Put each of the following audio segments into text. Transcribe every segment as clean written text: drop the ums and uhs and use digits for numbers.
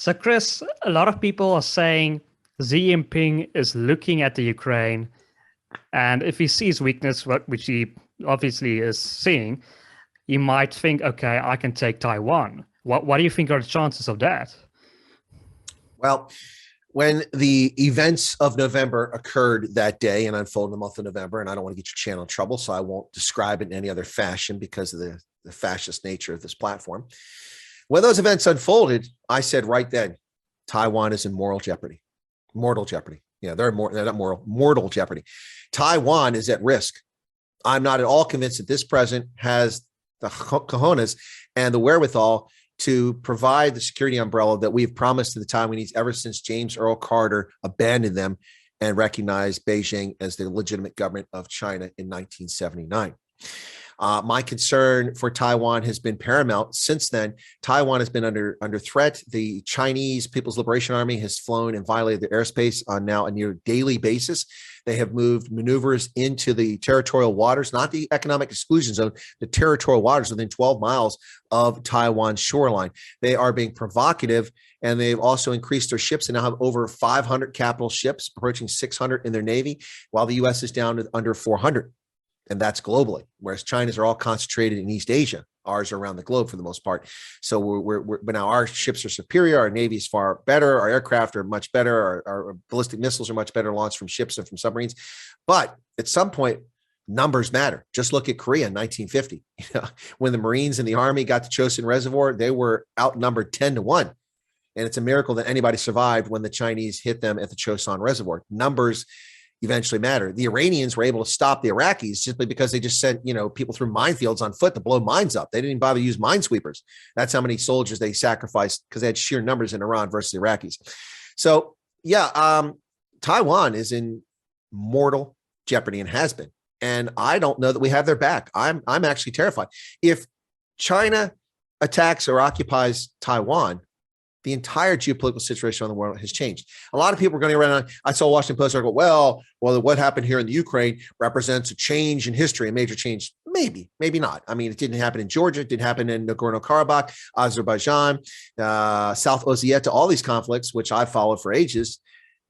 So, Chris, a lot of people are saying Xi Jinping is looking at the Ukraine, and if he sees weakness, which he obviously is seeing, he might think, okay, I can take Taiwan. What do you think are the chances of that? Well, when the events of November occurred that day and unfolded in the month of November, and I don't want to get your channel in trouble, so I won't describe it in any other fashion because of the fascist nature of this platform. When those events unfolded, I said right then, Taiwan is in moral jeopardy, mortal jeopardy. Yeah, they're not moral, mortal jeopardy. Taiwan is at risk. I'm not at all convinced that this president has the cojones and the wherewithal to provide the security umbrella that we've promised to the Taiwanese ever since James Earl Carter abandoned them and recognized Beijing as the legitimate government of China in 1979. My concern for Taiwan has been paramount. Since then, Taiwan has been under threat. The Chinese People's Liberation Army has flown and violated their airspace on now a near daily basis. They have moved maneuvers into the territorial waters, not the economic exclusion zone, the territorial waters within 12 miles of Taiwan's shoreline. They are being provocative, and they've also increased their ships and now have over 500 capital ships, approaching 600 in their Navy, while the U.S. is down to under 400. And that's globally, whereas China's are all concentrated in East Asia. Ours are around the globe for the most part. So but now our ships are superior. Our Navy is far better. Our aircraft are much better. Our ballistic missiles are much better launched from ships and from submarines. But at some point, numbers matter. Just look at Korea in 1950. When the Marines and the Army got to Chosin Reservoir, they were outnumbered 10-1. And it's a miracle that anybody survived when the Chinese hit them at the Chosin Reservoir. Numbers eventually matter. The Iranians were able to stop the Iraqis simply because they just sent, people through minefields on foot to blow mines up. They didn't even bother to use minesweepers. That's how many soldiers they sacrificed because they had sheer numbers in Iran versus the Iraqis. So Taiwan is in mortal jeopardy and has been. And I don't know that we have their back. I'm actually terrified. If China attacks or occupies Taiwan, the entire geopolitical situation in the world has changed. A lot of people are going around. I saw a Washington Post article. Well, what happened here in the Ukraine represents a change in history, a major change. Maybe not. I mean, it didn't happen in Georgia. It didn't happen in Nagorno-Karabakh, Azerbaijan, South Ossetia, all these conflicts, which I've followed for ages.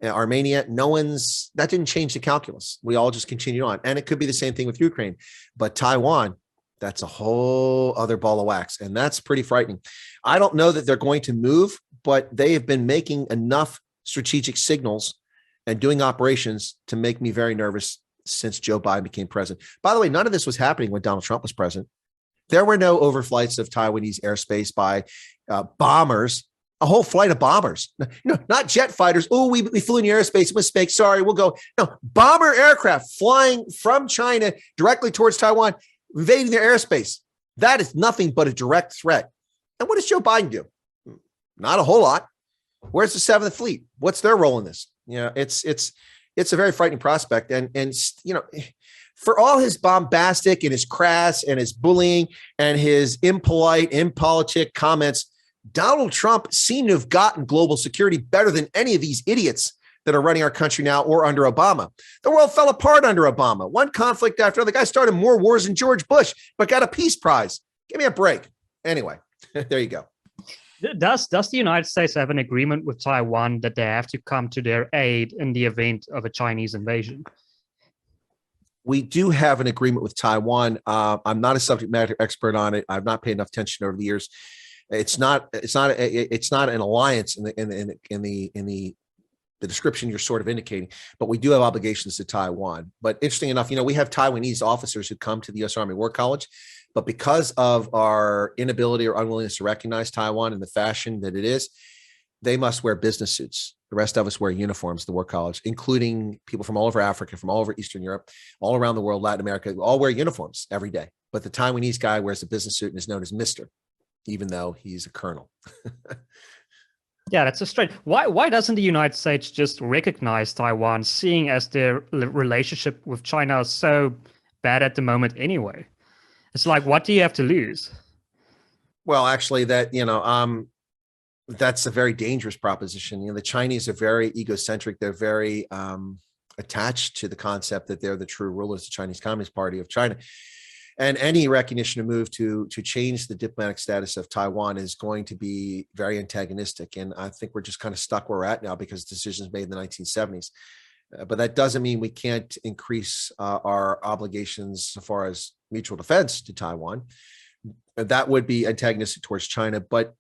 Armenia, that didn't change the calculus. We all just continued on. And it could be the same thing with Ukraine. But Taiwan, that's a whole other ball of wax. And that's pretty frightening. I don't know that they're going to move, but they have been making enough strategic signals and doing operations to make me very nervous since Joe Biden became president. By the way, none of this was happening when Donald Trump was president. There were no overflights of Taiwanese airspace by bombers, a whole flight of bombers, not jet fighters. Oh, we flew in your airspace. Mistake. Sorry, we'll go. No, bomber aircraft flying from China directly towards Taiwan, invading their airspace. That is nothing but a direct threat. And what does Joe Biden do? Not a whole lot. Where's the Seventh Fleet? What's their role in this? It's a very frightening prospect. And for all his bombastic and his crass and his bullying and his impolite, impolitic comments, Donald Trump seemed to have gotten global security better than any of these idiots that are running our country now or under Obama. The world fell apart under Obama. One conflict after another. The guy started more wars than George Bush, but got a peace prize. Give me a break. Anyway, there you go. Does the United States have an agreement with Taiwan that they have to come to their aid in the event of a Chinese invasion? We do have an agreement with Taiwan. I'm not a subject matter expert on it. I've not paid enough attention over the years. It's not an alliance in the description you're sort of indicating, but we do have obligations to Taiwan. But interesting enough, we have Taiwanese officers who come to the U.S. Army War College, but because of our inability or unwillingness to recognize Taiwan in the fashion that it is, they must wear business suits. The rest of us wear uniforms to the War College, including people from all over Africa, from all over Eastern Europe, all around the world, Latin America, all wear uniforms every day. But the Taiwanese guy wears a business suit and is known as Mr., even though he's a colonel. Yeah, that's a straight. Why doesn't the United States just recognize Taiwan, seeing as their relationship with China is so bad at the moment anyway? It's like, what do you have to lose? Well, actually, that's a very dangerous proposition. The Chinese are very egocentric. They're very attached to the concept that they're the true rulers, the Chinese Communist Party of China. And any recognition of move to change the diplomatic status of Taiwan is going to be very antagonistic. And I think we're just kind of stuck where we're at now because decisions made in the 1970s. But that doesn't mean we can't increase our obligations as far as mutual defense to Taiwan. That would be antagonistic towards China, but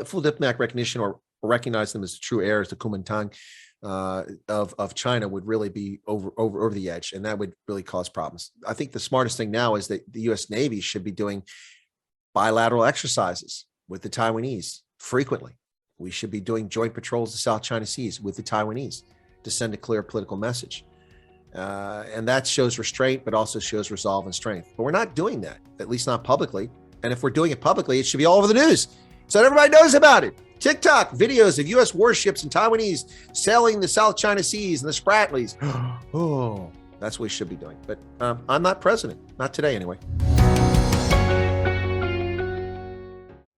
full diplomatic recognition or recognize them as the true heirs, the Kuomintang of China, would really be over the edge, and that would really cause problems. I think the smartest thing now is that the U.S. Navy should be doing bilateral exercises with the Taiwanese frequently. We should be doing joint patrols of the South China Seas with the Taiwanese to send a clear political message. And that shows restraint, but also shows resolve and strength. But we're not doing that, at least not publicly. And if we're doing it publicly, it should be all over the news so that everybody knows about it. TikTok videos of U.S. warships and Taiwanese sailing the South China Seas and the Spratlys. Oh, that's what we should be doing. But I'm not president, not today anyway.